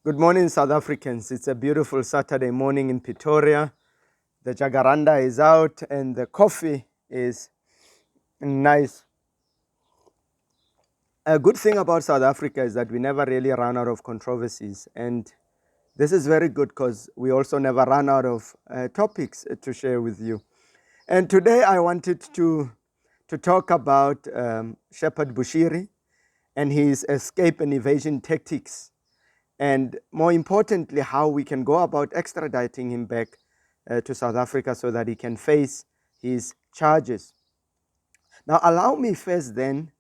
Good morning, South Africans. It's a beautiful Saturday morning in Pretoria. The jacaranda is out and the coffee is nice. A good thing about South Africa is that we never really run out of controversies. And this is very good because we also never run out of topics to share with you. And today I wanted to talk about Shepperd Bushiri and his escape and evasion tactics, and more importantly, how we can go about extraditing him back to South Africa so that he can face his charges. Now, allow me first then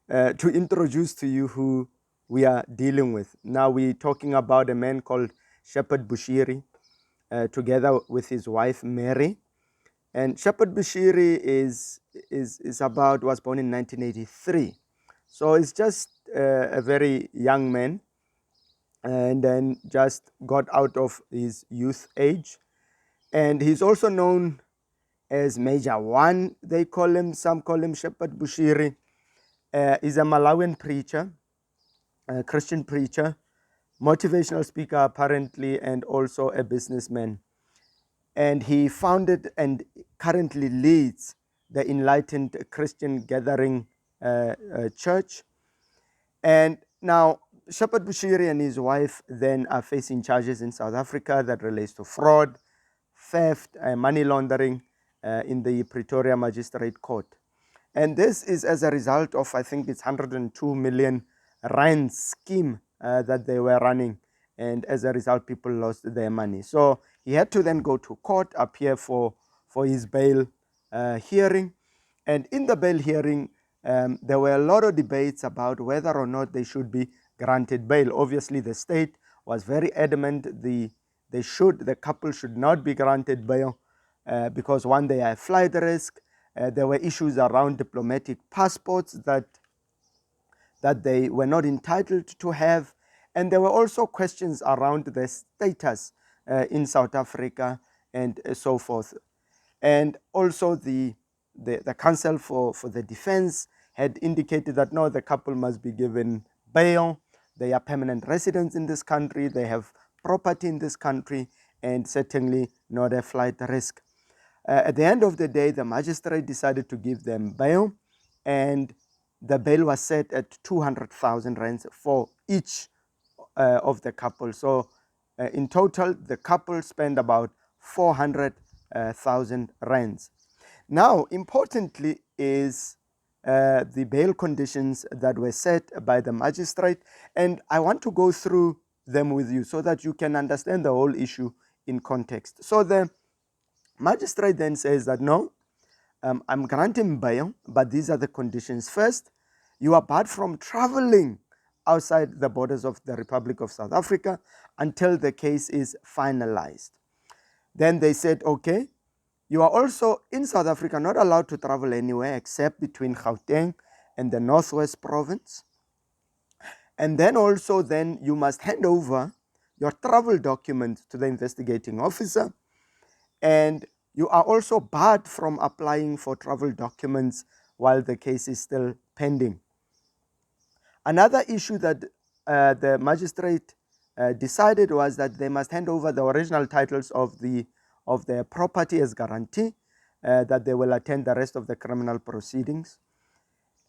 to introduce to you who we are dealing with. Now, we're talking about a man called Shepperd Bushiri, together with his wife Mary. And Shepperd Bushiri was born in 1983. So he's just a very young man, and then just got out of his youth age. And he's also known as Major One, they call him, some call him Shepperd Bushiri. He's a Malawian preacher, a Christian preacher, motivational speaker apparently, and also a businessman. And he founded and currently leads the Enlightened Christian Gathering Church. And now, Shepperd Bushiri and his wife then are facing charges in South Africa that relates to fraud, theft, money laundering in the Pretoria Magistrates Court. And this is as a result of, I think it's 102 million rand scheme that they were running. And as a result, people lost their money. So he had to then go to court, appear for his bail hearing. And in the bail hearing, there were a lot of debates about whether or not they should be granted bail. Obviously, the state was very adamant the couple should not be granted bail because one, they are flight risk. There were issues around diplomatic passports that they were not entitled to have, and there were also questions around their status in South Africa and so forth. And also the counsel for the defense had indicated that no, the couple must be given bail. They are permanent residents in this country. They have property in this country, and certainly not a flight risk. At the end of the day, the magistrate decided to give them bail, and the bail was set at 200,000 rands for each of the couple. So in total, the couple spent about 400,000 rands. Now, importantly is the bail conditions that were set by the magistrate, and I want to go through them with you so that you can understand the whole issue in context. So the magistrate then says that no, I'm granting bail, but these are the conditions. First, you are barred from traveling outside the borders of the Republic of South Africa until the case is finalized. Then they said, okay, you are also in South Africa not allowed to travel anywhere except between Gauteng and the Northwest Province. And then also then you must hand over your travel documents to the investigating officer, and you are also barred from applying for travel documents while the case is still pending. Another issue that the magistrate decided was that they must hand over the original titles of their property as guarantee, that they will attend the rest of the criminal proceedings.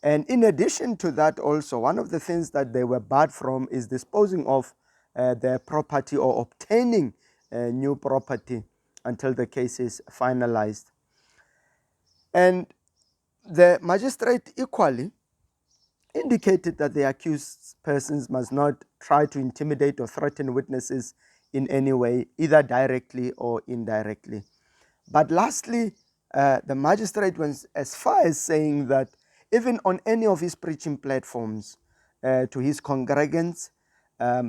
And in addition to that, also, one of the things that they were barred from is disposing of their property or obtaining new property until the case is finalized. And the magistrate equally indicated that the accused persons must not try to intimidate or threaten witnesses in any way, either directly or indirectly. But lastly, the magistrate went as far as saying that even on any of his preaching platforms to his congregants,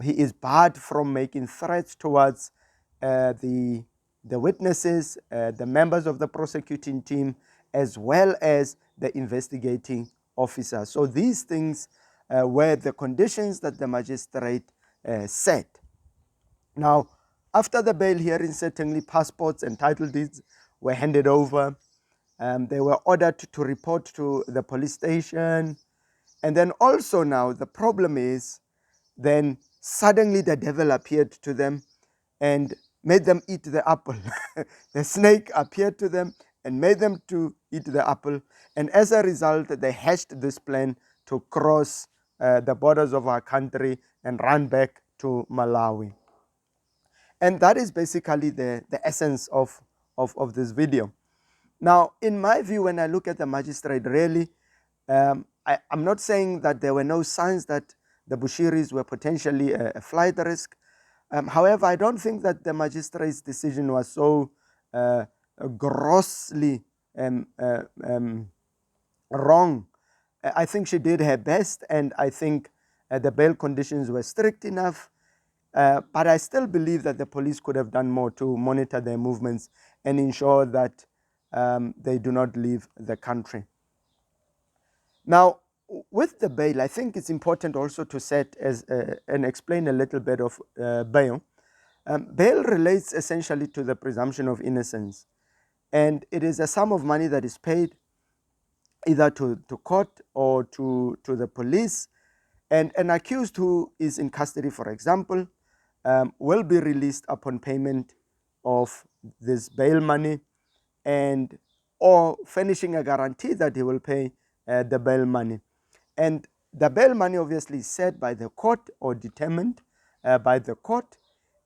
he is barred from making threats towards the witnesses, the members of the prosecuting team, as well as the investigating officer. So these things were the conditions that the magistrate set. Now, after the bail hearing, certainly passports and title deeds were handed over. They were ordered to report to the police station. And then also now the problem is then Suddenly the devil appeared to them and made them eat the apple. The snake appeared to them and made them to eat the apple. And as a result, they hatched this plan to cross the borders of our country and run back to Malawi. And that is basically the essence of this video. Now, in my view, when I look at the magistrate, really, I'm not saying that there were no signs that the Bushiri's were potentially a flight risk. However, I don't think that the magistrate's decision was so grossly wrong. I think she did her best, and I think the bail conditions were strict enough. But I still believe that the police could have done more to monitor their movements and ensure that they do not leave the country. Now, with the bail, I think it's important also to set and explain a little bit of bail. Bail relates essentially to the presumption of innocence, and it is a sum of money that is paid either to court or to the police. And an accused who is in custody, for example, will be released upon payment of this bail money and or furnishing a guarantee that he will pay the bail money. And the bail money obviously is set by the court or determined by the court,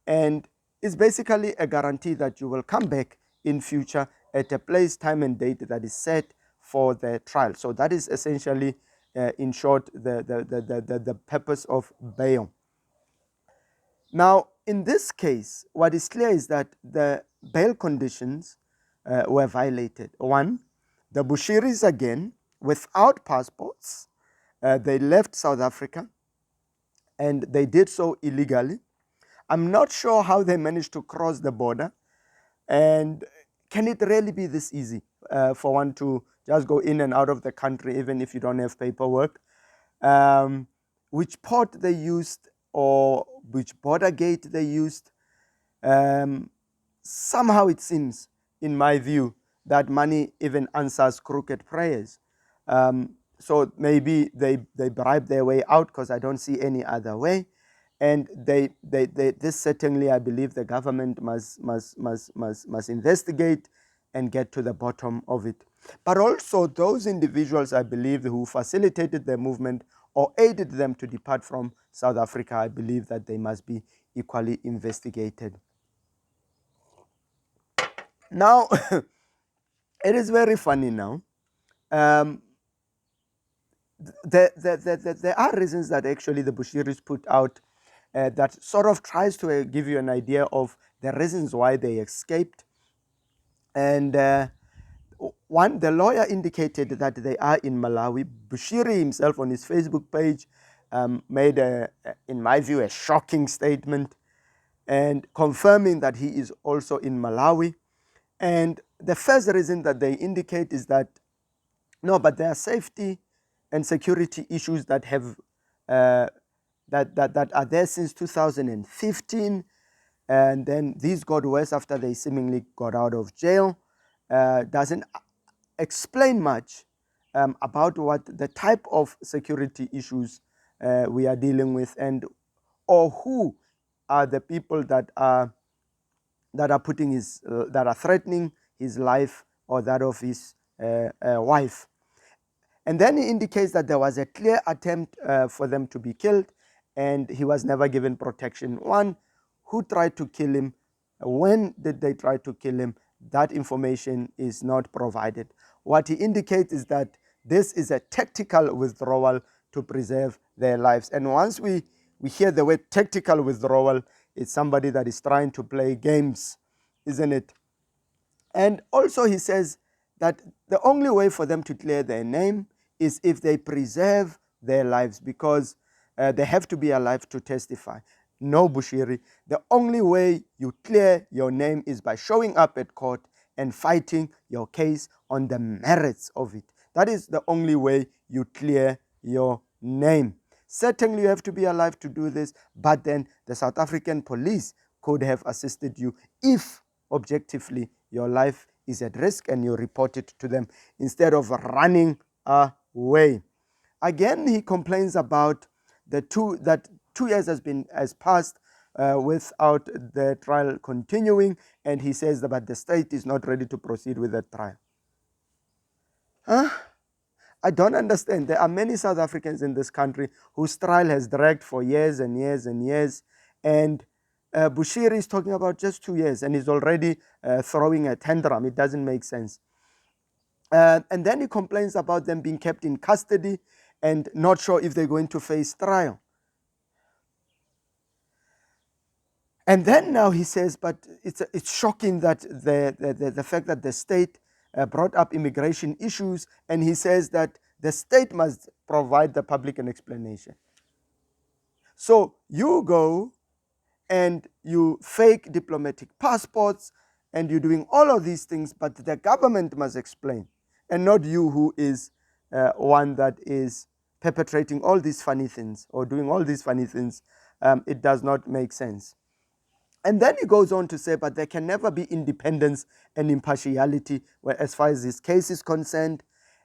and is basically a guarantee that you will come back in future at a place, time, and date that is set for the trial. So that is essentially, in short, the purpose of bail. Now, in this case, what is clear is that the bail conditions were violated. One, the Bushiri's, again, without passports, they left South Africa, and they did so illegally. I'm not sure how they managed to cross the border, and can it really be this easy for one to just go in and out of the country even if you don't have paperwork? Which port they used or which border gate they used. Somehow it seems, in my view, that money even answers crooked prayers. So maybe they bribe their way out, because I don't see any other way. And this certainly, I believe, the government must investigate and get to the bottom of it. But also those individuals, I believe, who facilitated their movement or aided them to depart from South Africa, I believe that they must be equally investigated. Now, it is very funny now. There are reasons that actually the Bushiri's put out that sort of tries to give you an idea of the reasons why they escaped. And one, the lawyer indicated that they are in Malawi. Bushiri himself on his Facebook page made, in my view, a shocking statement and confirming that he is also in Malawi. And the first reason that they indicate is that, no, but there are safety and security issues that have that are there since 2015, and then these got worse after they seemingly got out of jail. Doesn't explain much about what the type of security issues we are dealing with, and or who are the people that are putting that are threatening his life or that of his wife. And then he indicates that there was a clear attempt for them to be killed, and he was never given protection. One, who tried to kill him? When did they try to kill him? That information is not provided. What he indicates is that this is a tactical withdrawal to preserve their lives. And once we hear the word tactical withdrawal, it's somebody that is trying to play games, isn't it? And also he says that the only way for them to clear their name is if they preserve their lives, because they have to be alive to testify. No, Bushiri, the only way you clear your name is by showing up at court and fighting your case on the merits of it. That is the only way you clear your name. Certainly you have to be alive to do this, but then the South African police could have assisted you if objectively your life is at risk and you report it to them instead of running away. Again, he complains about the two that 2 years has passed without the trial continuing, and he says that but the state is not ready to proceed with the trial. Huh? I don't understand. There are many South Africans in this country whose trial has dragged for years and years and years, and Bushiri is talking about just 2 years, and he's already throwing a tantrum. It doesn't make sense. And then he complains about them being kept in custody and not sure if they're going to face trial. And then now he says, but it's shocking that the fact that the state brought up immigration issues, and he says that the state must provide the public an explanation. So you go and you fake diplomatic passports and you're doing all of these things, but the government must explain, and not you who is one that is perpetrating all these funny things or doing all these funny things. It does not make sense. And then he goes on to say, but there can never be independence and impartiality as far as this case is concerned.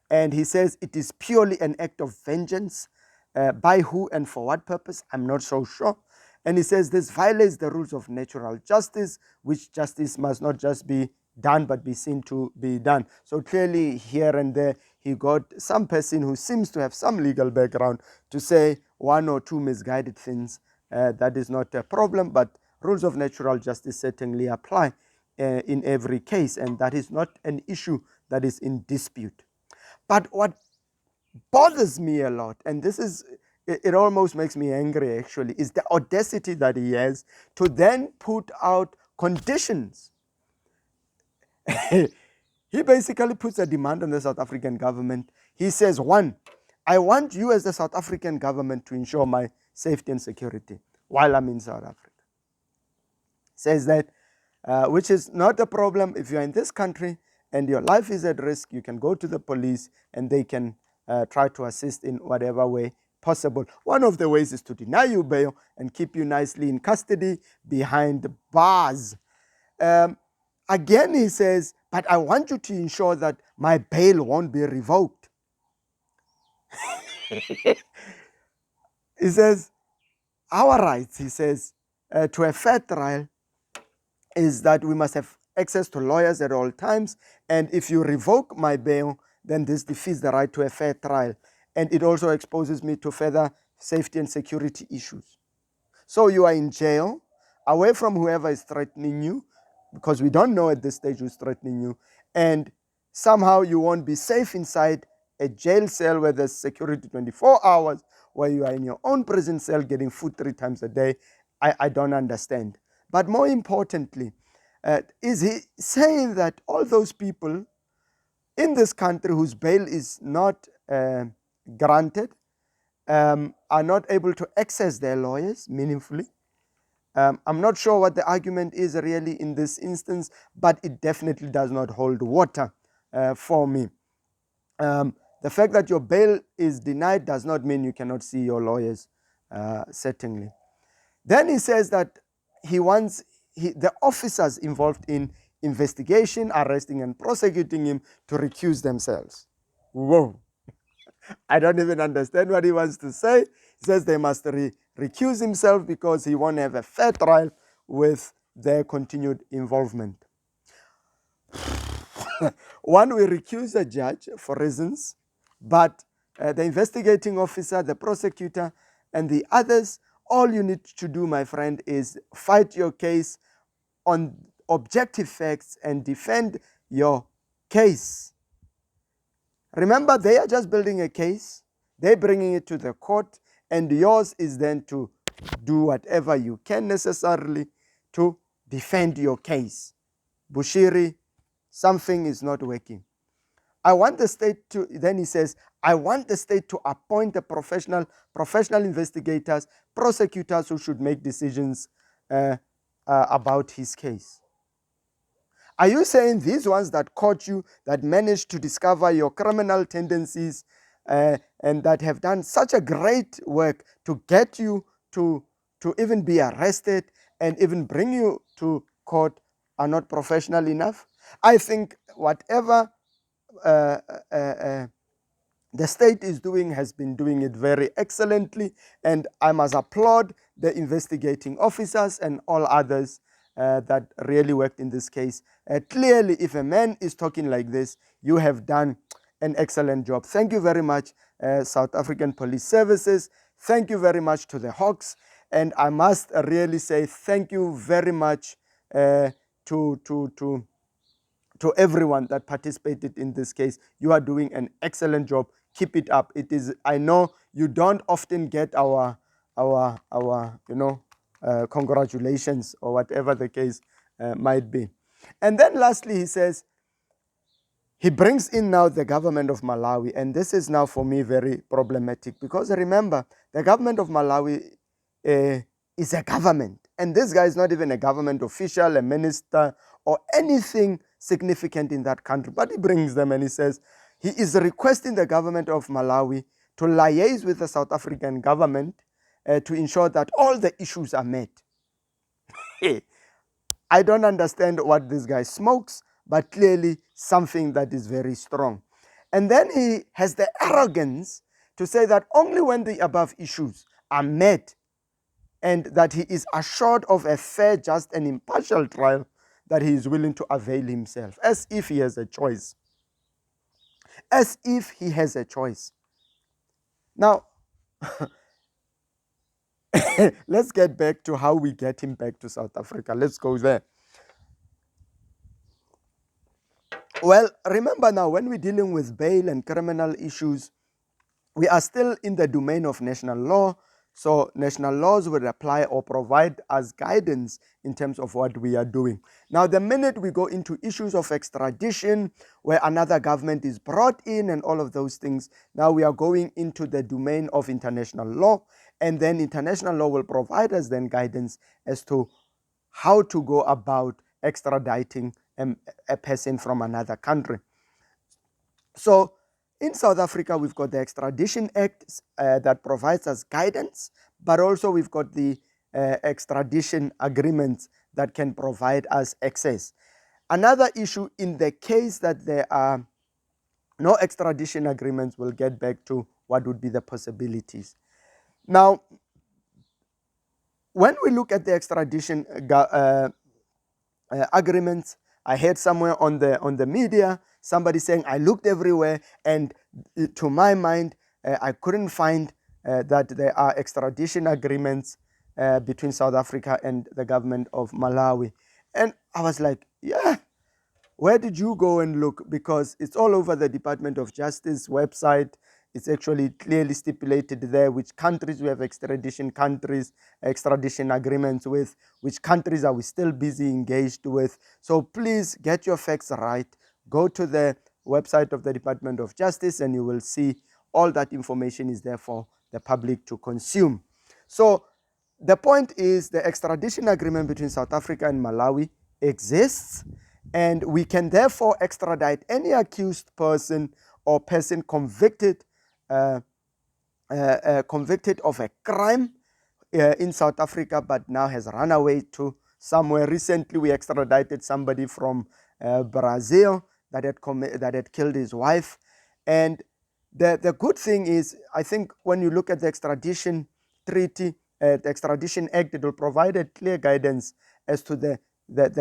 And he says it is purely an act of vengeance. By who and for what purpose? I'm not so sure. And he says this violates the rules of natural justice, which justice must not just be done, but be seen to be done. So clearly here and there, he got some person who seems to have some legal background to say one or two misguided things. That is not a problem, but rules of natural justice certainly apply in every case, and that is not an issue that is in dispute. But what bothers me a lot, and this is, it almost makes me angry actually, is the audacity that he has to then put out conditions. He basically puts a demand on the South African government. He says, one, I want you as the South African government to ensure my safety and security while I'm in South Africa. Says that, which is not a problem. If you're in this country and your life is at risk, you can go to the police and they can try to assist in whatever way possible. One of the ways is to deny you bail and keep you nicely in custody behind bars. Again, he says, but I want you to ensure that my bail won't be revoked. He says, our rights, he says, to a fair trial is that we must have access to lawyers at all times, and if you revoke my bail, then this defeats the right to a fair trial, and it also exposes me to further safety and security issues. So you are in jail, away from whoever is threatening you, because we don't know at this stage who's threatening you, and somehow you won't be safe inside a jail cell where there's security 24 hours, where you are in your own prison cell getting food 3 times a day. I don't understand. But more importantly, is he saying that all those people in this country whose bail is not granted are not able to access their lawyers meaningfully? I'm not sure what the argument is really in this instance, but it definitely does not hold water for me. The fact that your bail is denied does not mean you cannot see your lawyers, certainly. Then he says that he wants the officers involved in investigation, arresting and prosecuting him to recuse themselves. Whoa. I don't even understand what he wants to say. He says they must recuse himself because he won't have a fair trial with their continued involvement. One will recuse a judge for reasons, but the investigating officer, the prosecutor, and the others, all you need to do, my friend, is fight your case on objective facts and defend your case. Remember, they are just building a case. They're bringing it to the court, and yours is then to do whatever you can necessarily to defend your case. Bushiri, something is not working. I want the state to, then he says, I want the state to appoint a professional investigators, prosecutors who should make decisions about his case. Are you saying these ones that caught you, that managed to discover your criminal tendencies, and that have done such a great work to get you to even be arrested and even bring you to court, are not professional enough? I think whatever the state has been doing it very excellently, and I must applaud the investigating officers and all others that really worked in this case. Clearly, if a man is talking like this, you have done an excellent job. Thank you very much, South African Police Services. Thank you very much to the Hawks, and I must really say thank you very much to everyone that participated in this case. You are doing an excellent job. Keep it up. It is, I know you don't often get our congratulations or whatever the case might be. And then lastly, he says, he brings in now the government of Malawi, and this is now for me very problematic, because remember, the government of Malawi is a government, and this guy is not even a government official, a minister, or anything significant in that country. But he brings them and he says he is requesting the government of Malawi to liaise with the South African government to ensure that all the issues are met. I don't understand what this guy smokes, but clearly something that is very strong. And then he has the arrogance to say that only when the above issues are met and that he is assured of a fair, just, and impartial trial, that he is willing to avail himself, as if he has a choice. As if he has a choice. Now, let's get back to how we get him back to South Africa. Let's go there. Well, remember now, when we're dealing with bail and criminal issues, we are still in the domain of national law. So national laws will apply or provide us guidance in terms of what we are doing. Now, the minute we go into issues of extradition, where another government is brought in and all of those things, now we are going into the domain of international law. And then international law will provide us then guidance as to how to go about extraditing a person from another country. So in South Africa, we've got the Extradition Act that provides us guidance, but also we've got the extradition agreements that can provide us access. Another issue, in the case that there are no extradition agreements, we'll get back to what would be the possibilities. Now, when we look at the extradition agreements, I heard somewhere on the media somebody saying, I looked everywhere, and to my mind, I couldn't find that there are extradition agreements between South Africa and the government of Malawi. And I was like, yeah, where did you go and look? Because it's all over the Department of Justice website. It's actually clearly stipulated there which countries we have extradition agreements with, which countries are we still busy engaged with. So please get your facts right. Go to the website of the Department of Justice and you will see all that information is there for the public to consume. So the point is, the extradition agreement between South Africa and Malawi exists, and we can therefore extradite any accused person or person convicted of a crime in South Africa, but now has run away to somewhere. Recently, we extradited somebody from Brazil that had killed his wife. And the good thing is, I think when you look at the extradition treaty, the Extradition Act, it will provide a clear guidance as to the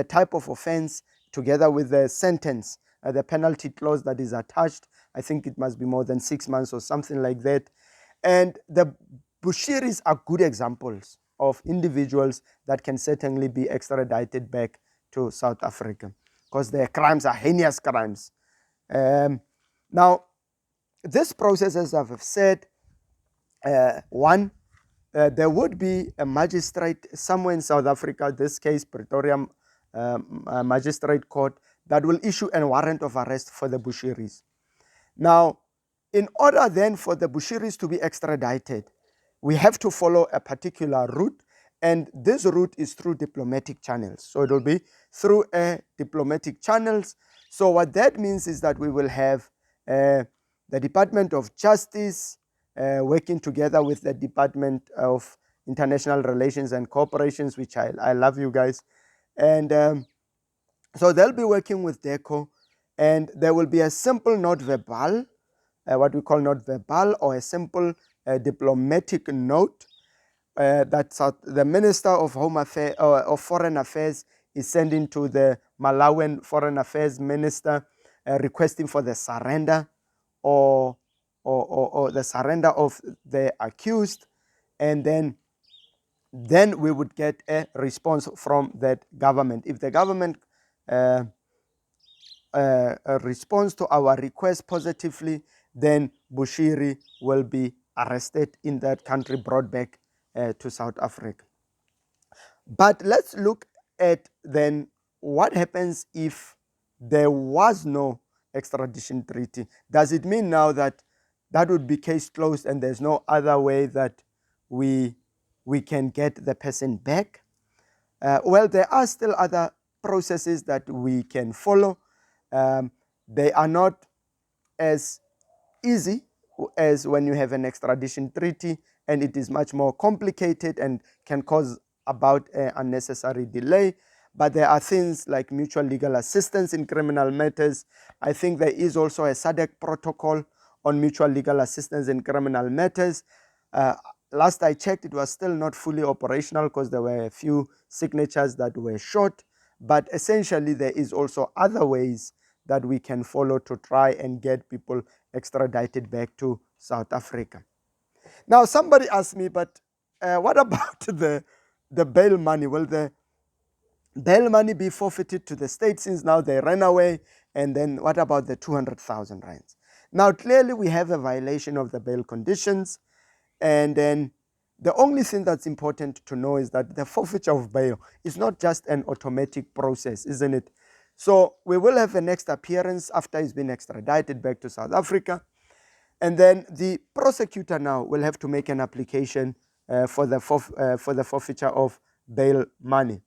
type of offense, together with the sentence, the penalty clause that is attached. I think it must be more than 6 months or something like that. And the Bushiri'S are good examples of individuals that can certainly be extradited back to South Africa, because their crimes are heinous crimes. Now, this process, as I've said, there would be a magistrate somewhere in South Africa, this case Pretoria Magistrate Court, that will issue a warrant of arrest for the Bushiri'S. Now, in order then for the Bushiri'S to be extradited, we have to follow a particular route, and this route is through diplomatic channels. So it will be through diplomatic channels. So what that means is that we will have the Department of Justice working together with the Department of International Relations and Cooperations, which I love you guys. And so they'll be working with DECO, and there will be a simple note verbal what we call not verbal or a simple diplomatic note that the Minister of Home Affairs of Foreign Affairs is sending to the Malawian Foreign Affairs Minister requesting for the surrender or the surrender of the accused, and then we would get a response from that government. If the government responds to our request positively, then Bushiri will be arrested in that country, brought back to South Africa. But let's look at then what happens if there was no extradition treaty. Does it mean now that that would be case closed and there's no other way that we can get the person back? Well, there are still other processes that we can follow. They are not as easy as when you have an extradition treaty, and it is much more complicated and can cause about unnecessary delay. But there are things like mutual legal assistance in criminal matters. I think there is also a SADC protocol on mutual legal assistance in criminal matters. Last I checked, it was still not fully operational because there were a few signatures that were short. But essentially, there is also other ways that we can follow to try and get people extradited back to South Africa. Now, somebody asked me, but what about the bail money? Will the bail money be forfeited to the state since now they ran away? And then what about the 200,000 rands? Now, clearly, we have a violation of the bail conditions. And then the only thing that's important to know is that the forfeiture of bail is not just an automatic process, isn't it? So we will have a next appearance after he's been extradited back to South Africa. And then the prosecutor now will have to make an application for the forfeiture of bail money.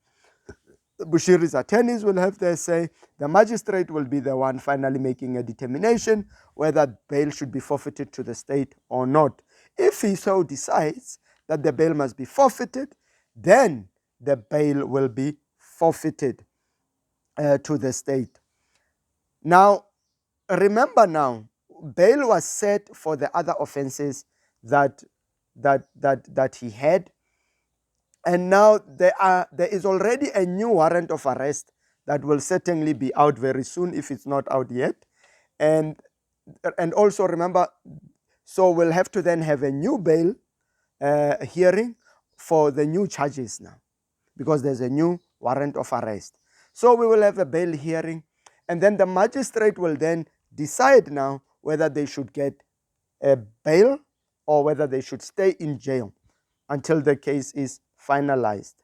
Bushiri's attorneys will have their say. The magistrate will be the one finally making a determination whether bail should be forfeited to the state or not. If he so decides that the bail must be forfeited, then the bail will be forfeited to the state. Now, remember now, bail was set for the other offenses that he had. And now there is already a new warrant of arrest that will certainly be out very soon if it's not out yet. And also remember, so we'll have to then have a new bail hearing for the new charges now, because there's a new warrant of arrest. So we will have a bail hearing, and then the magistrate will then decide now whether they should get a bail or whether they should stay in jail until the case is finalized.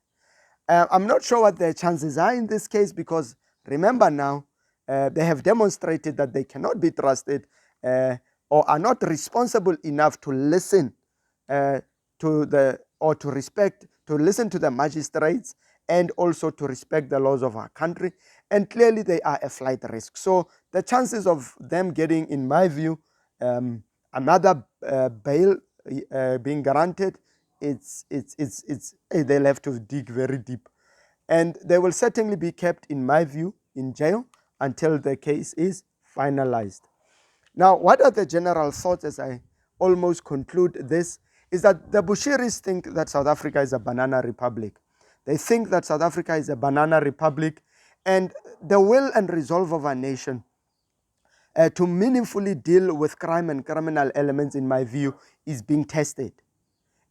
I'm not sure what their chances are in this case, because remember now, they have demonstrated that they cannot be trusted or are not responsible enough to listen to listen to the magistrates and also to respect the laws of our country. And clearly they are a flight risk. So the chances of them getting, in my view, another bail being granted, they'll have to dig very deep. And they will certainly be kept, in my view, in jail until the case is finalized. Now, what are the general thoughts as I almost conclude this? Is that the Bushiri's think that South Africa is a banana republic. They think that South Africa is a banana republic, and the will and resolve of our nation to meaningfully deal with crime and criminal elements, in my view, is being tested.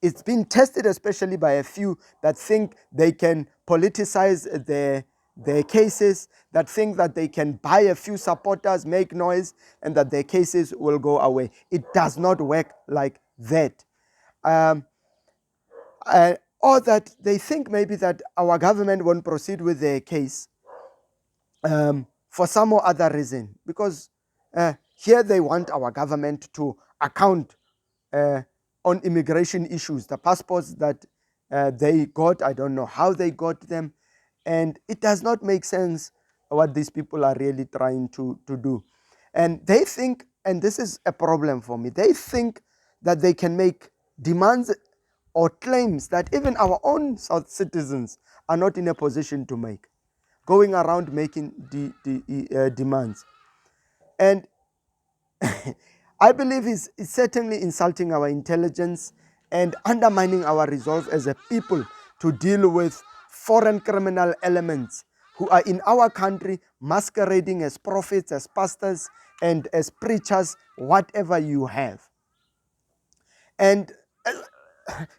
It's been tested especially by a few that think they can politicize their cases, that think that they can buy a few supporters, make noise, and that their cases will go away. It does not work like that. Or that they think maybe that our government won't proceed with their case for some or other reason. Because here they want our government to account on immigration issues, the passports that they got. I don't know how they got them. And it does not make sense what these people are really trying to do. And they think, and this is a problem for me, they think that they can make demands or claims that even our own South citizens are not in a position to make, going around making demands. And I believe is certainly insulting our intelligence and undermining our resolve as a people to deal with foreign criminal elements who are in our country masquerading as prophets, as pastors, and as preachers, whatever you have. And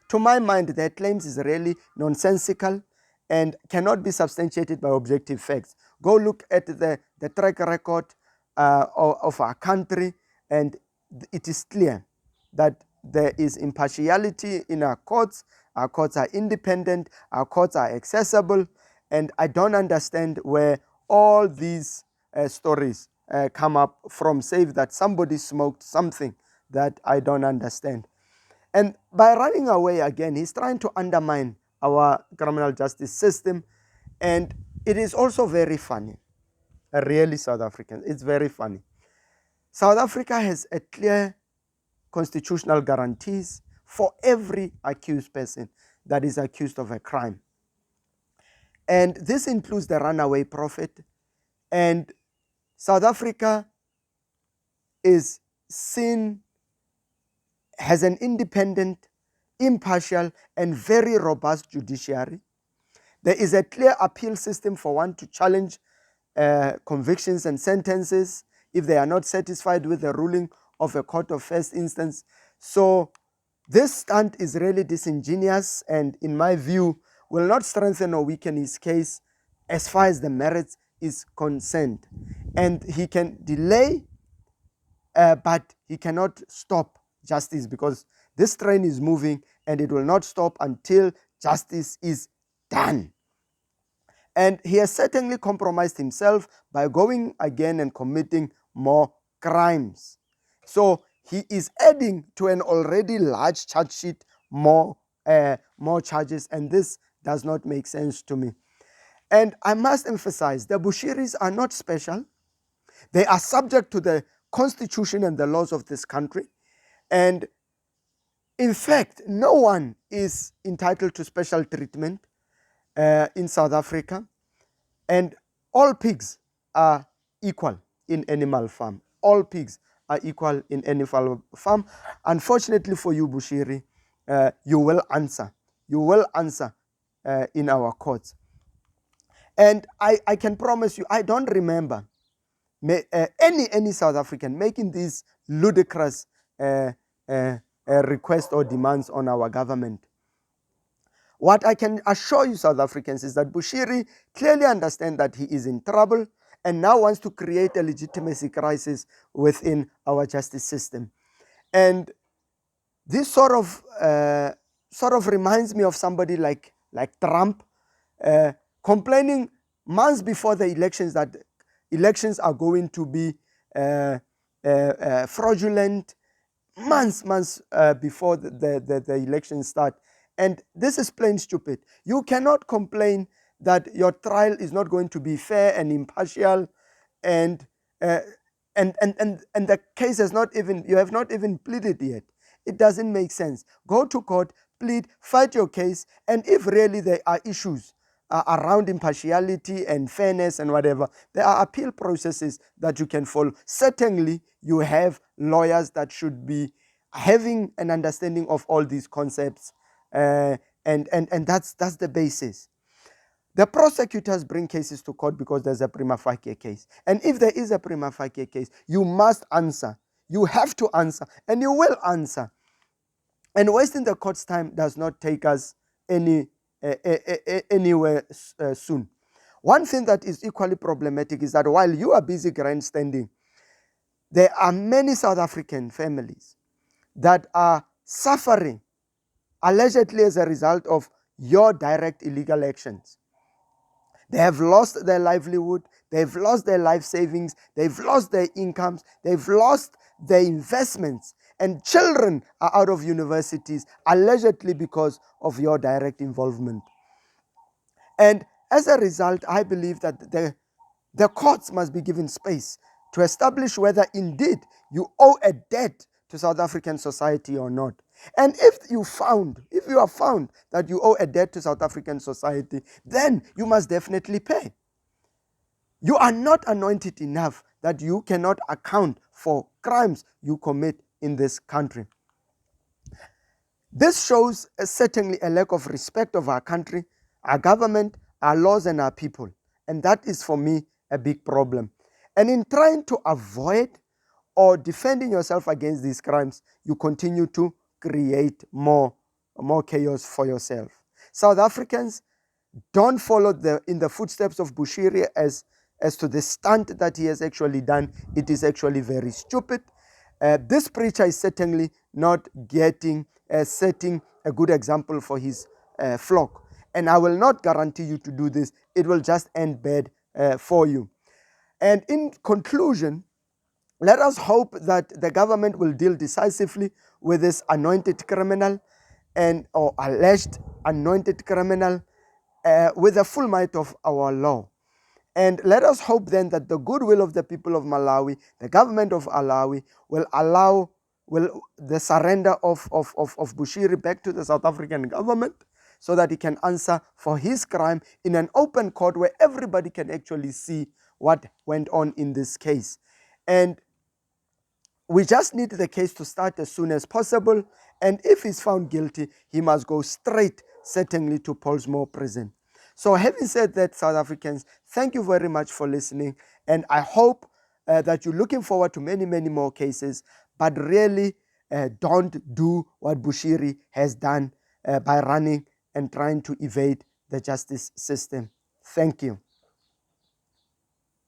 to my mind, their claims is really nonsensical and cannot be substantiated by objective facts. Go look at the track record of our country, and it is clear that there is impartiality in our courts. Our courts are independent, our courts are accessible, and I don't understand where all these stories come up from, save that somebody smoked something that I don't understand. And by running away again, he's trying to undermine our criminal justice system. And it is also very funny, really South African. It's very funny. South Africa has a clear constitutional guarantees for every accused person that is accused of a crime. And this includes the runaway prophet. And South Africa is seen has an independent, impartial, and very robust judiciary. There is a clear appeal system for one to challenge convictions and sentences if they are not satisfied with the ruling of a court of first instance. So this stunt is really disingenuous and, in my view, will not strengthen or weaken his case as far as the merits is concerned. And he can delay, but he cannot stop justice, because this train is moving and it will not stop until justice is done. And he has certainly compromised himself by going again and committing more crimes. So he is adding to an already large charge sheet more charges, and this does not make sense to me. And I must emphasize, the Bushiri's are not special. They are subject to the constitution and the laws of this country. And in fact, no one is entitled to special treatment in South Africa. And all pigs are equal in animal farm. All pigs are equal in animal farm. Unfortunately for you, Bushiri, you will answer. You will answer in our courts. And I can promise you, I don't remember any South African making these ludicrous requests or demands on our government. What I can assure you, South Africans, is that Bushiri clearly understands that he is in trouble and now wants to create a legitimacy crisis within our justice system. And this sort of reminds me of somebody like Trump, complaining months before the elections that elections are going to be fraudulent, months before the elections start. And this is plain stupid. You cannot complain that your trial is not going to be fair and impartial, and the case has not even, you have not even pleaded yet. It doesn't make sense. Go to court, plead, fight your case, and if really there are issues around impartiality and fairness and whatever, there are appeal processes that you can follow. Certainly, you have lawyers that should be having an understanding of all these concepts, and that's the basis. The prosecutors bring cases to court because there's a prima facie case. And if there is a prima facie case, you must answer. You have to answer, and you will answer. And wasting the court's time does not take us anywhere soon. One thing that is equally problematic is that while you are busy grandstanding, there are many South African families that are suffering allegedly as a result of your direct illegal actions. They have lost their livelihood, they've lost their life savings, they've lost their incomes, they've lost their investments, and children are out of universities allegedly because of your direct involvement. And as a result, I believe that the courts must be given space to establish whether indeed you owe a debt to South African society or not. And if you are found that you owe a debt to South African society, then you must definitely pay. You are not anointed enough that you cannot account for crimes you commit in this country. This shows certainly a lack of respect of our country, our government, our laws, and our people. And that is, for me, a big problem. And in trying to avoid or defending yourself against these crimes, you continue to create more chaos for yourself. South Africans, don't follow in the footsteps of Bushiri as to the stunt that he has actually done. It is actually very stupid. This preacher is certainly not setting a good example for his flock. And I will not guarantee you to do this. It will just end bad for you. And in conclusion, let us hope that the government will deal decisively with this anointed criminal or alleged anointed criminal with the full might of our law. And let us hope then that the goodwill of the people of Malawi, the government of Malawi, will allow the surrender of Bushiri back to the South African government so that he can answer for his crime in an open court where everybody can actually see what went on in this case. And we just need the case to start as soon as possible. And if he's found guilty, he must go straight, certainly, to Pollsmoor prison. So having said that, South Africans, thank you very much for listening. And I hope that you're looking forward to many, many more cases. But really, don't do what Bushiri has done by running and trying to evade the justice system. Thank you.